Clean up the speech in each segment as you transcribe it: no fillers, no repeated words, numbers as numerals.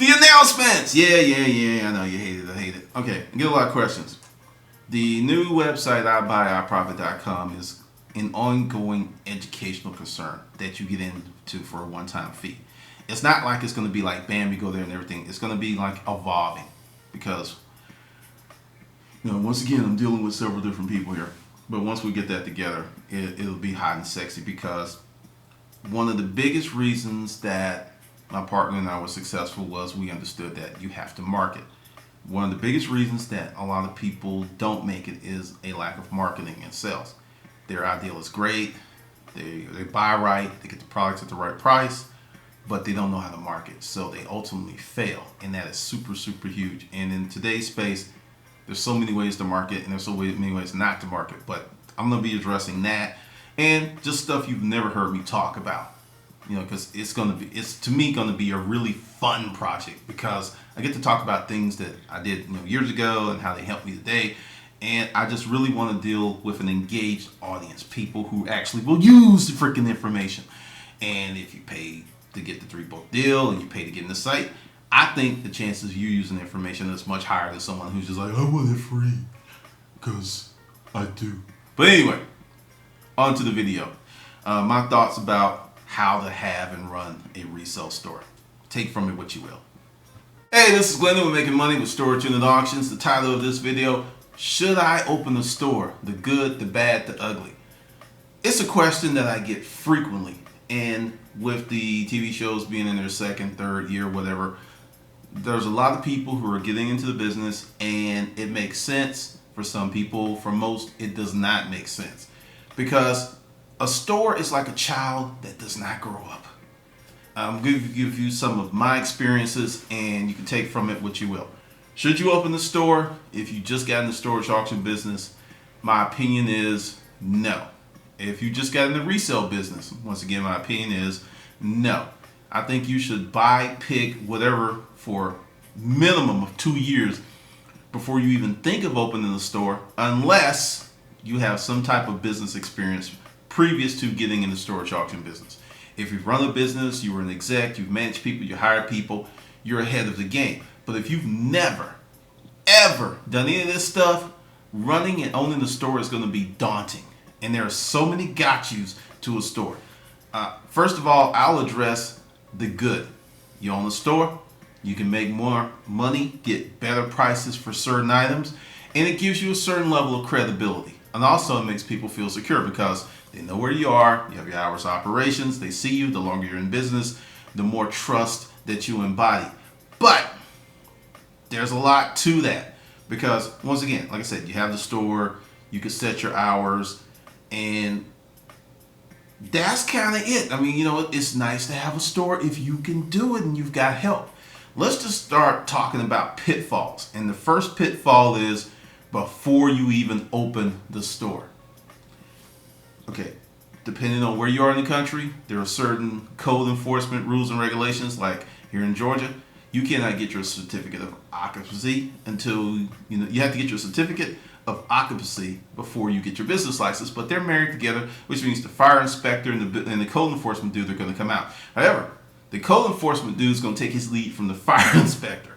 The announcements! Yeah. I know you hate it. Okay, I get a lot of questions. The new website iBuyIProfit.com is an ongoing educational concern that you get into for a one-time fee. It's not like it's going to be like bam, you go there and everything. It's going to be like evolving because, once again, I'm dealing with several different people here. But once we get that together, it'll be hot and sexy because one of the biggest reasons that my partner and I were successful was we understood that you have to market. One of the biggest reasons that a lot of people don't make it is a lack of marketing and sales. Their ideal is great, they buy right, they get the products at the right price, but they don't know how to market. So they ultimately fail, and that is super, super huge. And in today's space, there's so many ways to market and there's so many ways not to market. But I'm going to be addressing that and just stuff you've never heard me talk about. Because it's to me going to be a really fun project because I get to talk about things that I did years ago and how they helped me today. And I just really want to deal with an engaged audience, people who actually will use the freaking information. And if you pay to get the 3-book deal and you pay to get in the site, I think the chances of you using the information is much higher than someone who's just like, I want it free because I do. But anyway, on to the video. My thoughts about how to have and run a resale store. Take from it what you will. Hey, this is Glendon with Making Money with Storage Unit Auctions. The title of this video, should I open a store? The good, the bad, the ugly. It's a question that I get frequently, and with the TV shows being in their second, third year, whatever, there's a lot of people who are getting into the business and it makes sense for some people. For most, it does not make sense because a store is like a child that does not grow up. I'm going to give you some of my experiences and you can take from it what you will. Should you open the store if you just got in the storage auction business? My opinion is no. If you just got in the resale business, once again, my opinion is no. I think you should buy, pick, whatever for minimum of 2 years before you even think of opening the store, unless you have some type of business experience previous to getting in the storage auction business. If you've run a business, you were an exec, you've managed people, you hired people, you're ahead of the game. But if you've never, ever done any of this stuff, running and owning the store is going to be daunting. And there are so many got-yous to a store. First of all, I'll address the good. You own a store, you can make more money, get better prices for certain items, and it gives you a certain level of credibility. And also it makes people feel secure because they know where you are, you have your hours of operations, they see you, the longer you're in business, the more trust that you embody. But there's a lot to that because, once again, like I said, you have the store, you can set your hours, and that's kind of it. I mean, it's nice to have a store if you can do it and you've got help. Let's just start talking about pitfalls. And the first pitfall is before you even open the store. Okay, depending on where you are in the country, there are certain code enforcement rules and regulations. Like here in Georgia, you cannot get your certificate of occupancy until, you have to get your certificate of occupancy before you get your business license, but they're married together, which means the fire inspector and the code enforcement dude are going to come out. However, the code enforcement dude is going to take his lead from the fire inspector.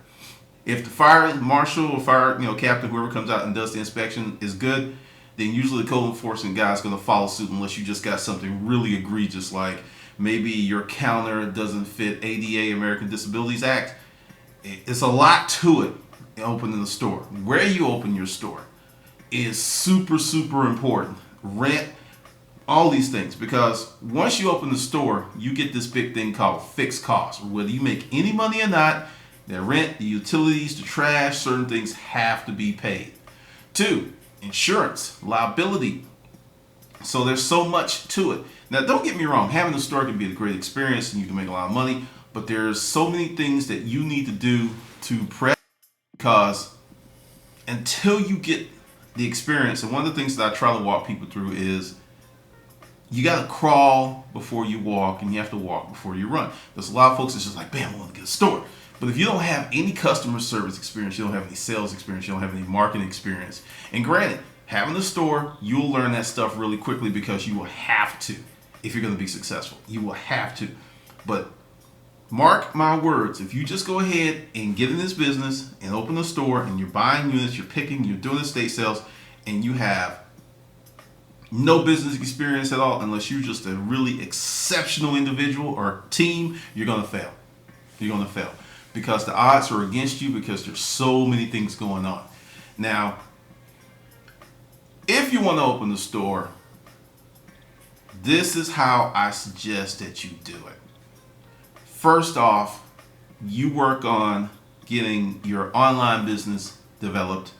If the fire marshal or fire captain, whoever comes out and does the inspection is good, then usually the code enforcement guy is going to follow suit unless you just got something really egregious, like maybe your counter doesn't fit ADA, American Disabilities Act. It's a lot to it in opening the store. Where you open your store is super, super important. Rent, all these things, because once you open the store, you get this big thing called fixed costs. Whether you make any money or not, the rent, the utilities, the trash, certain things have to be paid. 2, insurance, liability. So there's so much to it. Now, don't get me wrong, having a store can be a great experience and you can make a lot of money, but there's so many things that you need to do to prep, because until you get the experience, and one of the things that I try to walk people through is you got to crawl before you walk and you have to walk before you run. There's a lot of folks that's just like, bam, I want to get a store. But if you don't have any customer service experience, you don't have any sales experience, you don't have any marketing experience, and granted, having a store, you'll learn that stuff really quickly because you will have to. If you're going to be successful, you will have to. But Mark my words, if you just go ahead and get in this business and open a store and you're buying units, you're picking, you're doing estate sales, and you have no business experience at all, unless you're just a really exceptional individual or team, you're going to fail. You're going to fail because the odds are against you because there's so many things going on. Now, if you want to open the store, this is how I suggest that you do it. First off, you work on getting your online business developed.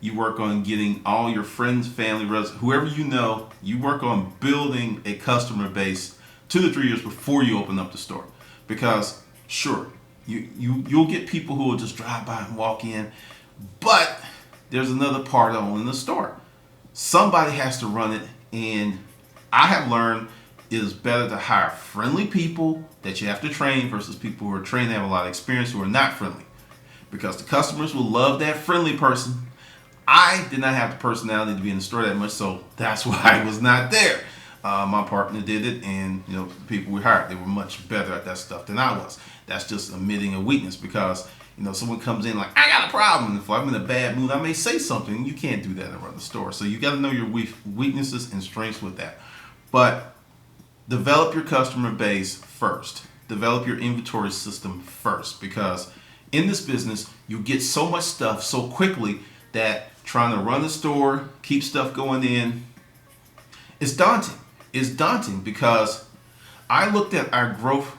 You work on getting all your friends, family, whoever you know, you work on building a customer base 2 to 3 years before you open up the store. Because sure, you'll get people who will just drive by and walk in, but there's another part of owning the store. Somebody has to run it, and I have learned it is better to hire friendly people that you have to train versus people who are trained and have a lot of experience who are not friendly. Because the customers will love that friendly person. I did not have the personality to be in the store that much, so that's why I was not there. My partner did it, and the people we hired, they were much better at that stuff than I was. That's just admitting a weakness because someone comes in like, I got a problem. If I'm in a bad mood, I may say something. You can't do that around the store. So you got to know your weaknesses and strengths with that. But develop your customer base first. Develop your inventory system first, because in this business, you get so much stuff so quickly that trying to run the store, keep stuff going in, it's daunting. It's daunting because I looked at our growth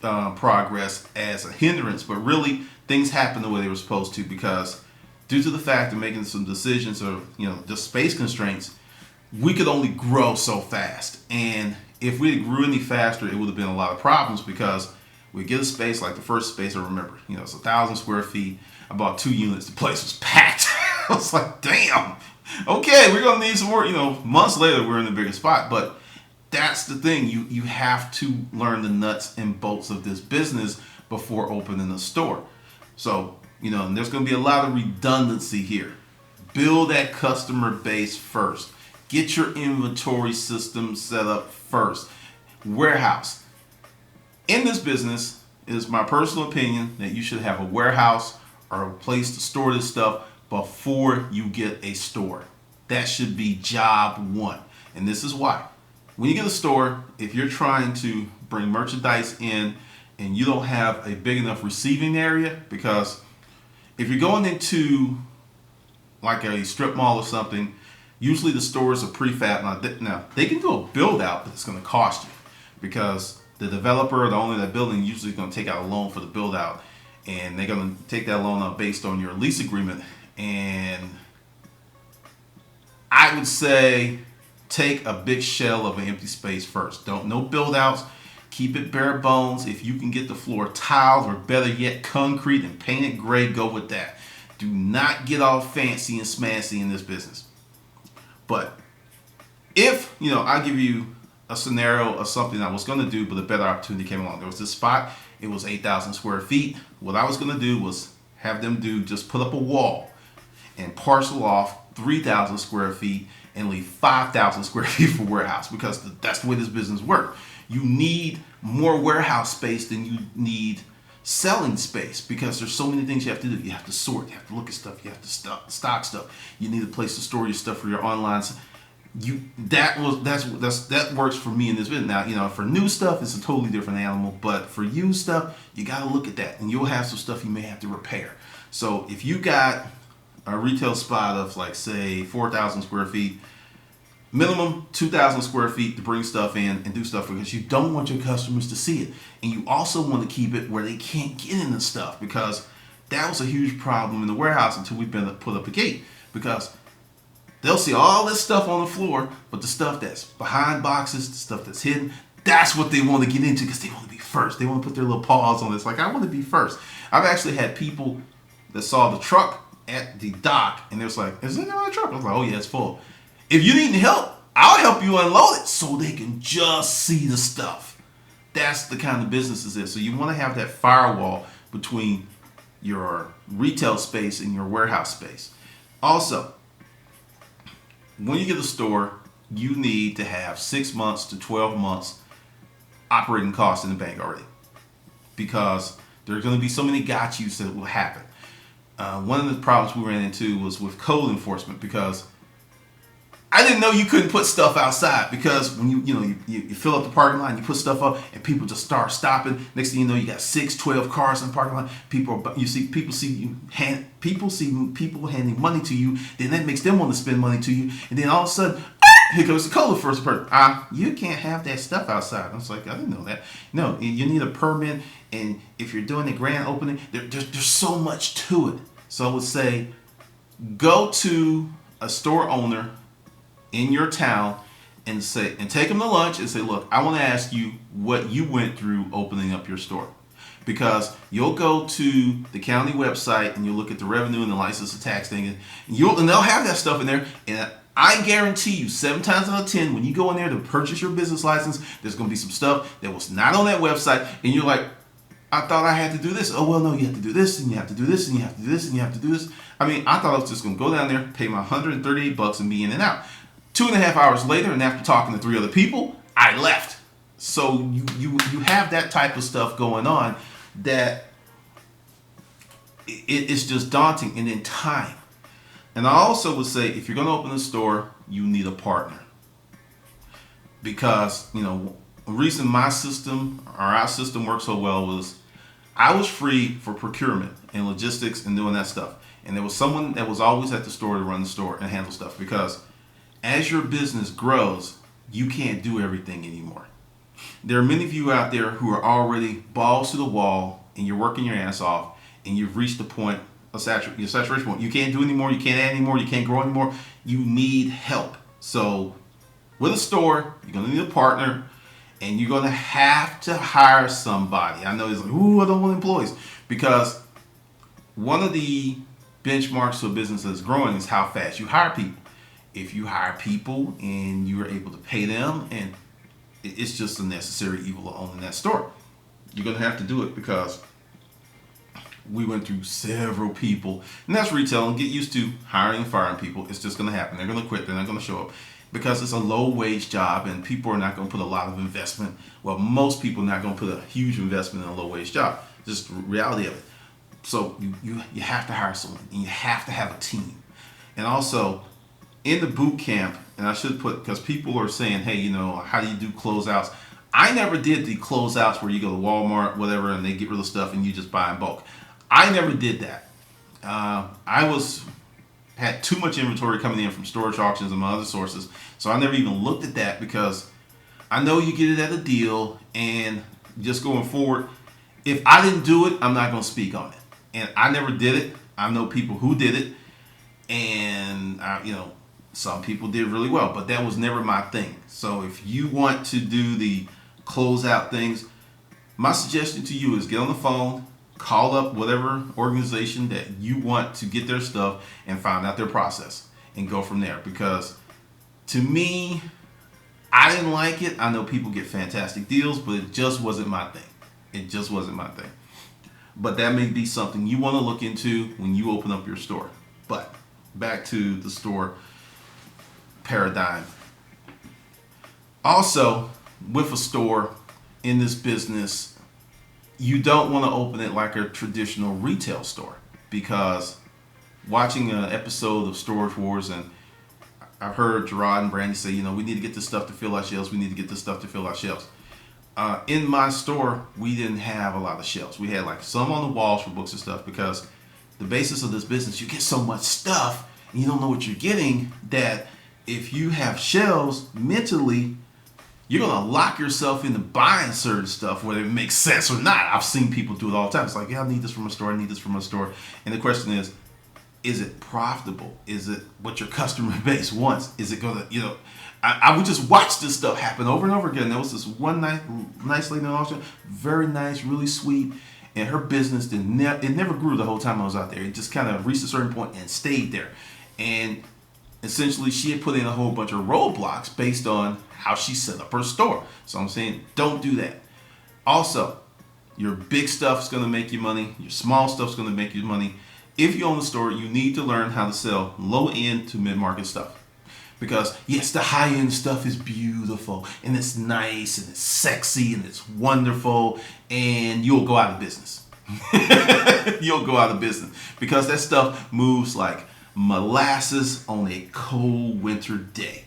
progress as a hindrance, but really things happened the way they were supposed to, because due to the fact of making some decisions or just space constraints, we could only grow so fast. And if we grew any faster, it would have been a lot of problems, because we get a space like the first space I remember, it's 1,000 square feet. I bought 2 units. The place was packed. I was like, damn. Okay, we're gonna need some more. Months later, we're in a bigger spot. But that's the thing. You have to learn the nuts and bolts of this business before opening a store. So and there's gonna be a lot of redundancy here. Build that customer base first. Get your inventory system set up first. Warehouse. In this business, it is my personal opinion that you should have a warehouse or a place to store this stuff before you get a store. That should be job one. And this is why. When you get a store, if you're trying to bring merchandise in and you don't have a big enough receiving area, because if you're going into like a strip mall or something, usually the stores are prefab. Now they can do a build out, but it's going to cost you, because the developer or the owner of that building usually is going to take out a loan for the build out, and they're going to take that loan out based on your lease agreement. And I would say take a big shell of an empty space first. No build outs. Keep it bare bones. If you can get the floor tiled, or better yet, concrete and painted gray, go with that. Do not get all fancy and smashy in this business. But if, I give you a scenario of something I was going to do, but a better opportunity came along. There was this spot. It was 8,000 square feet. What I was going to do was have them just put up a wall and parcel off 3,000 square feet and leave 5,000 square feet for warehouse, because that's the way this business works. You need more warehouse space than you need selling space, because there's so many things you have to do. You have to sort, you have to look at stuff, you have to stock stuff. You need a place to store your stuff for your online. That works for me in this business. Now, for new stuff, it's a totally different animal, but for used stuff, you got to look at that, and you'll have some stuff you may have to repair. So if you got a retail spot of like, say, 4,000 square feet, minimum 2,000 square feet to bring stuff in and do stuff, because you don't want your customers to see it. And you also want to keep it where they can't get in the stuff, because that was a huge problem in the warehouse until we've been put up a gate, because they'll see all this stuff on the floor, but the stuff that's behind boxes, the stuff that's hidden, that's what they want to get into, because they want to be first. They want to put their little paws on this. Like, I want to be first. I've actually had people that saw the truck at the dock, and they was like, is it on the truck? I was like, oh yeah, it's full. If you need help, I'll help you unload it, so they can just see the stuff. That's the kind of business this is. So you want to have that firewall between your retail space and your warehouse space. Also, when you get a store, you need to have 6 months to 12 months operating costs in the bank already. because there are going to be so many got yous that will happen. One of the problems we ran into was with code enforcement, because I didn't know you couldn't put stuff outside, because when you fill up the parking lot and you put stuff up and people just start stopping. Next thing you know, you got 6-12 cars in the parking lot. People see people handing money to you. Then that makes them want to spend money to you. And then all of a sudden, here goes the code first person. You can't have that stuff outside. I was like, I didn't know that. No, you need a permit. And if you're doing the grand opening, there's so much to it. So I would say, go to a store owner in your town and take them to lunch and say, look, I want to ask you what you went through opening up your store. Because you'll go to the county website and you'll look at the revenue and the license and tax thing, and they'll have that stuff in there. And I guarantee you, 7 times out of 10, when you go in there to purchase your business license, there's going to be some stuff that was not on that website, and you're like, I thought I had to do this. Oh, well, no, you have to do this, and you have to do this, and you have to do this, and you have to do this. I mean, I thought I was just going to go down there, pay my $138 and be in and out. 2.5 hours later, and after talking to 3 other people, I left. So you have that type of stuff going on that it's just daunting. And then time. And I also would say, if you're going to open a store, you need a partner. Because, the reason our system worked so well was I was free for procurement and logistics and doing that stuff. And there was someone that was always at the store to run the store and handle stuff, because as your business grows, you can't do everything anymore. There are many of you out there who are already balls to the wall, and you're working your ass off, and you've reached the point of your saturation point. You can't do anymore, you can't add anymore, you can't grow anymore. You need help. So with a store, you're going to need a partner, and you're going to have to hire somebody. I know it's like, ooh, I don't want employees. Because one of the benchmarks to a business that's growing is how fast you hire people. If you hire people and you are able to pay them, and it's just a necessary evil of owning that store, you're going to have to do it, because we went through several people, and that's retail, and get used to hiring and firing people. It's just going to happen. They're going to quit. They're not going to show up, because it's a low wage job, and people are not going to put a lot of investment. Well, most people are not going to put a huge investment in a low wage job. Just the reality of it. So you have to hire someone, and you have to have a team. And also, in the boot camp, and I should put, because people are saying, hey, how do you do closeouts? I never did the closeouts where you go to Walmart, whatever, and they get rid of stuff and you just buy in bulk. I never did that. I had too much inventory coming in from storage auctions and my other sources, so I never even looked at that, because I know you get it at a deal, and just going forward, if I didn't do it, I'm not going to speak on it. And I never did it. I know people who did it, and some people did really well, but that was never my thing. So if you want to do the closeout things, my suggestion to you is get on the phone, call up whatever organization that you want to get their stuff, and find out their process and go from there. Because to me, I didn't like it. I know people get fantastic deals, but it just wasn't my thing. It just wasn't my thing. But that may be something you want to look into when you open up your store. But back to the store paradigm. Also, with a store in this business, you don't want to open it like a traditional retail store, because watching an episode of Storage Wars, and I've heard Gerard and Brandy say, we need to get this stuff to fill our shelves. We need to get this stuff to fill our shelves. In my store, we didn't have a lot of shelves. We had some on the walls for books and stuff, because the basis of this business, you get so much stuff and you don't know what you're getting, that if you have shelves, mentally, you're going to lock yourself into buying certain stuff, whether it makes sense or not. I've seen people do it all the time. It's like, yeah, I need this from a store. I need this from a store. And the question is it profitable? Is it what your customer base wants? Is it going to, I would just watch this stuff happen over and over again. There was this one nice lady in the auction, very nice, really sweet, and her business it never grew the whole time I was out there. It just kind of reached a certain point and stayed there. And essentially, she had put in a whole bunch of roadblocks based on how she set up her store. So I'm saying, don't do that. Also, your big stuff is going to make you money. Your small stuff is going to make you money. If you own a store, you need to learn how to sell low-end to mid-market stuff. Because yes, the high-end stuff is beautiful and it's nice and it's sexy and it's wonderful, and you'll go out of business. You'll go out of business because that stuff moves like molasses on a cold winter day.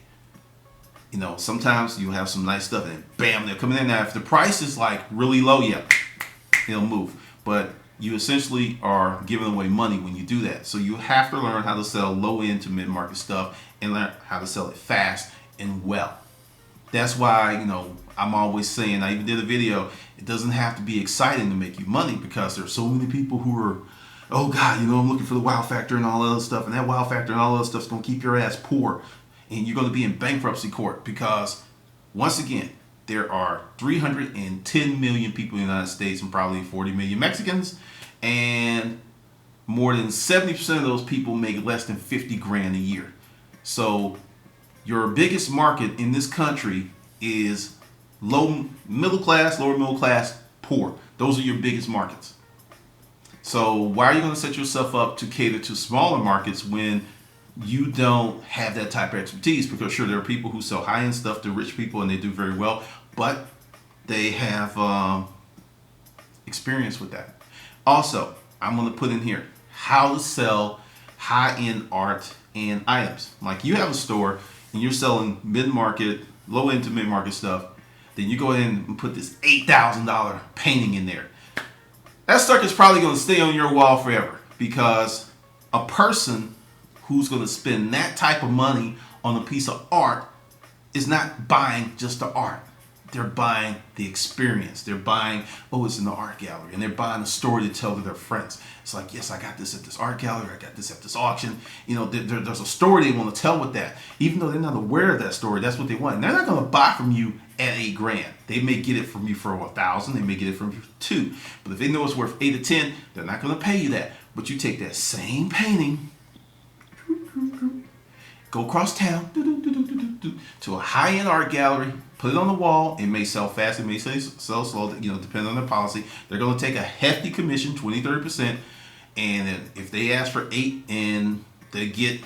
You know, sometimes you'll have some nice stuff and then bam, they're coming in. Now, if the price is like really low, yeah, it'll move. But you essentially are giving away money when you do that. So you have to learn how to sell low end to mid-market stuff and learn how to sell it fast and well. That's why, you know, I'm always saying, I even did a video, it doesn't have to be exciting to make you money, because there's so many people who are, oh God, you know, I'm looking for the wow factor and all that other stuff, and that wow factor and all that other stuff is going to keep your ass poor. And you're going to be in bankruptcy court, because once again, there are 310 million people in the United States and probably 40 million Mexicans, and more than 70% of those people make less than 50 grand a year. So your biggest market in this country is low middle class, lower middle class, poor. Those are your biggest markets. So why are you going to set yourself up to cater to smaller markets when you don't have that type of expertise? Because sure, there are people who sell high-end stuff to rich people and they do very well, but they have experience with that. Also, I'm going to put in here how to sell high-end art and items. Like, you have a store and you're selling mid-market, low-end to mid-market stuff, then you go ahead and put this $8,000 painting in there. That sucker's probably going to stay on your wall forever, because a person who's going to spend that type of money on a piece of art is not buying just the art. They're buying the experience. They're buying, oh, it's in the art gallery, and they're buying a story to tell to their friends. It's like, yes, I got this at this art gallery. I got this at this auction. You know, there's a story they want to tell with that. Even though they're not aware of that story, that's what they want. And they're not going to buy from you at $8 grand. They may get it from you for $1,000. They may get it from you for $2,000. But if they know it's worth 8 or 10, they're not going to pay you that. But you take that same painting, go across town to a high-end art gallery, put it on the wall. It may sell fast, it may sell slow, you know, depending on their policy. They're going to take a hefty commission, 20-30%. And if they ask for 8 and they get,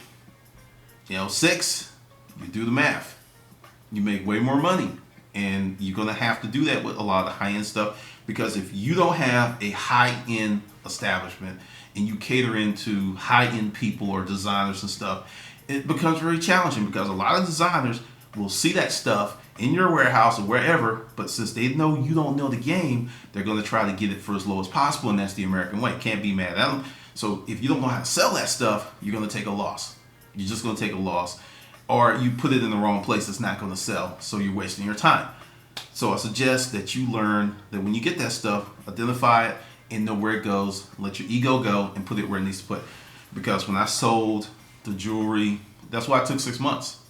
you know, 6, you do the math. You make way more money. And you're going to have to do that with a lot of the high-end stuff, because if you don't have a high-end establishment and you cater into high-end people or designers and stuff, it becomes very challenging, because a lot of designers will see that stuff in your warehouse or wherever, but since they know you don't know the game, they're going to try to get it for as low as possible, and that's the American way. Can't be mad at them. So if you don't know how to sell that stuff, you're going to take a loss. You're just going to take a loss. Or you put it in the wrong place, it's not going to sell, so you're wasting your time. So I suggest that you learn that when you get that stuff, identify it and know where it goes. Let your ego go and put it where it needs to put. Because when I sold the jewelry, that's why it took 6 months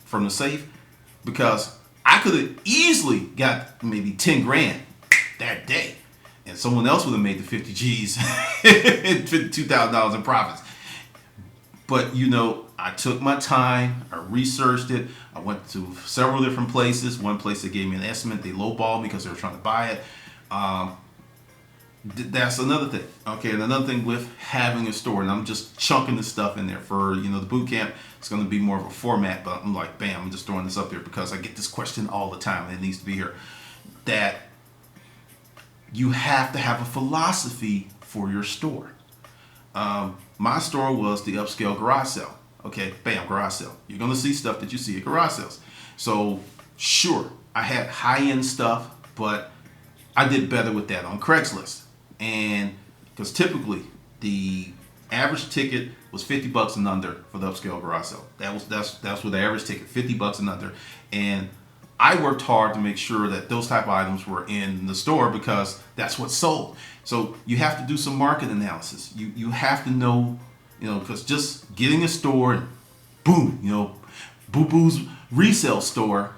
from the safe, because I could have easily got maybe 10 grand that day, and someone else would have made the 50 G's and $52,000 in profits. But, you know, I took my time, I researched it, I went to several different places. One place that gave me an estimate, they lowballed me because they were trying to buy it. That's another thing. Okay, and another thing with having a store, and I'm just chunking this stuff in there for, you know, the boot camp. It's going to be more of a format, but I'm like, bam, I'm just throwing this up here because I get this question all the time, and it needs to be here. That you have to have a philosophy for your store. My store was the upscale garage sale. Okay, bam, garage sale. You're going to see stuff that you see at garage sales. So, sure, I had high-end stuff, but I did better with that on Craigslist. And because typically the average ticket was $50 and under for the upscale garage sale. That's what the average ticket, $50 and under. And I worked hard to make sure that those type of items were in the store, because that's what sold. So you have to do some market analysis. You have to know, you know, because just getting a store and boom, you know, Boo Boo's resale store,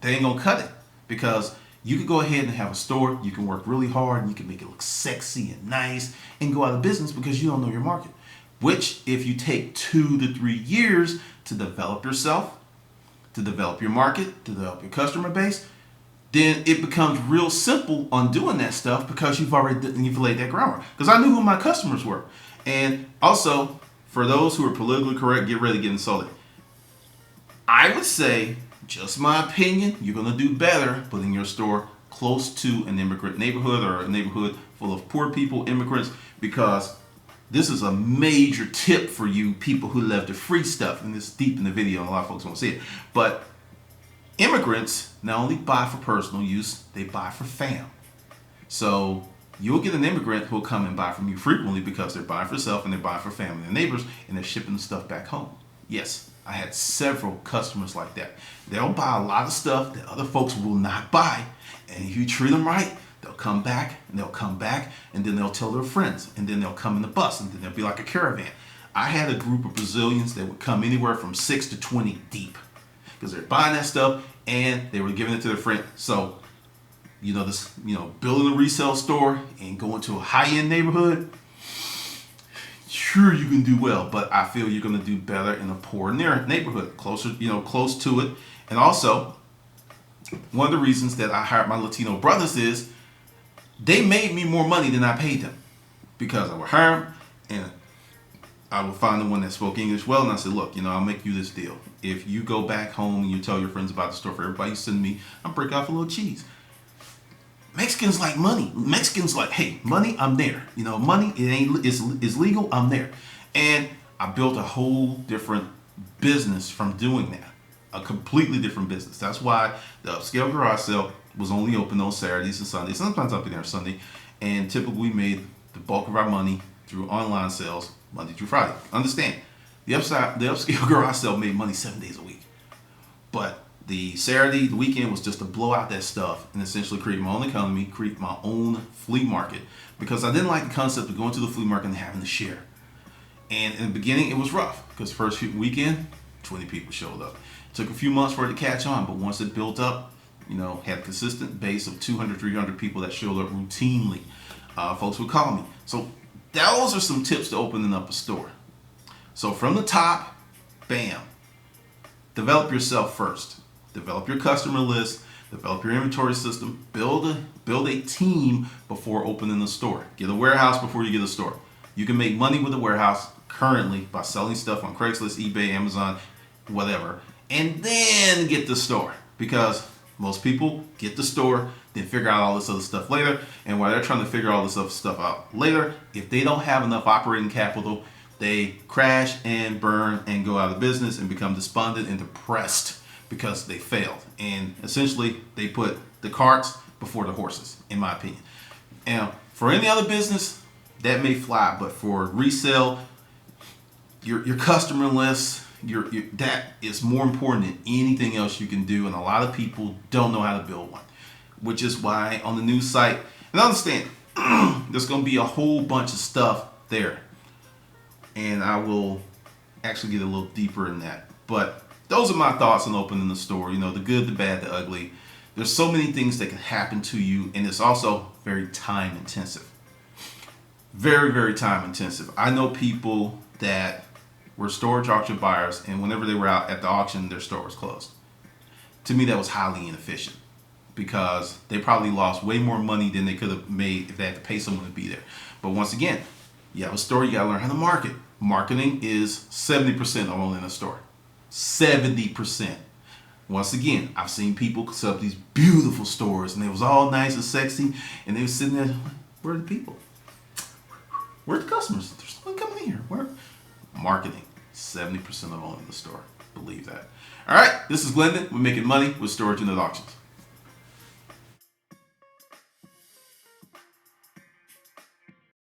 they ain't gonna cut it. Because you can go ahead and have a store, you can work really hard, and you can make it look sexy and nice and go out of business because you don't know your market. Which, if you take 2 to 3 years to develop yourself, to develop your market, to develop your customer base, then it becomes real simple on doing that stuff, because you've laid that groundwork. Because I knew who my customers were. And also, for those who are politically correct, get ready to get insulted. I would say, just my opinion, you're going to do better putting your store close to an immigrant neighborhood or a neighborhood full of poor people, immigrants, because this is a major tip for you people who love the free stuff. And this is deep in the video and a lot of folks won't see it. But immigrants not only buy for personal use, they buy for fam. So you'll get an immigrant who'll come and buy from you frequently because they're buying for self and they're buying for family and neighbors, and they're shipping the stuff back home. Yes, I had several customers like that. They'll buy a lot of stuff that other folks will not buy. And if you treat them right, they'll come back and they'll come back, and then they'll tell their friends, and then they'll come in the bus, and then they'll be like a caravan. I had a group of Brazilians that would come anywhere from 6 to 20 deep because they're buying that stuff and they were giving it to their friends. So, building a resale store and going to a high-end neighborhood, sure, you can do well, but I feel you're going to do better in a poor neighborhood, close to it. And also, one of the reasons that I hired my Latino brothers is they made me more money than I paid them, because I would hire them and I would find the one that spoke English well, and I said, look, I'll make you this deal. If you go back home and you tell your friends about the store, for everybody you send me, I'll break off a little cheese. Mexicans like money. Mexicans like, hey, money, I'm there. Money, is legal, I'm there. And I built a whole different business from doing that. A completely different business. That's why the upscale garage sale was only open on Saturdays and Sundays. Sometimes I'll be there on Sunday. And typically we made the bulk of our money through online sales Monday through Friday. Understand, the upscale garage sale made money 7 days a week. But the Saturday, the weekend was just to blow out that stuff and essentially create my own economy, create my own flea market, because I didn't like the concept of going to the flea market and having to share. And in the beginning, it was rough because first weekend, 20 people showed up. It took a few months for it to catch on, but once it built up, had a consistent base of 200, 300 people that showed up routinely. Folks would call me. So those are some tips to opening up a store. So from the top, bam, develop yourself first. Develop your customer list, develop your inventory system, build a team before opening the store. Get a warehouse before you get a store. You can make money with a warehouse currently by selling stuff on Craigslist, eBay, Amazon, whatever, and then get the store, because most people get the store, then figure out all this other stuff later. And while they're trying to figure all this other stuff out later, if they don't have enough operating capital, they crash and burn and go out of business and become despondent and depressed because they failed. And essentially, they put the carts before the horses, in my opinion. And for any other business, that may fly, but for resale, your customer list, that is more important than anything else you can do. And a lot of people don't know how to build one, which is why on the new site, and understand, there's going to be a whole bunch of stuff there. And I will actually get a little deeper in that. But those are my thoughts on opening the store. The good, the bad, the ugly. There's so many things that can happen to you, and it's also very time intensive. Very, very time intensive. I know people that were storage auction buyers, and whenever they were out at the auction, their store was closed. To me, that was highly inefficient, because they probably lost way more money than they could have made if they had to pay someone to be there. But once again, you have a store, you gotta learn how to market. Marketing is 70% of owning a store. 70%. Once again, I've seen people set up these beautiful stores, and it was all nice and sexy, and they were sitting there, where are the people? Where are the customers? There's no one coming in here. Where? Marketing, 70% of owning the store. Believe that. All right, this is Glendon. We're making money with storage and auctions.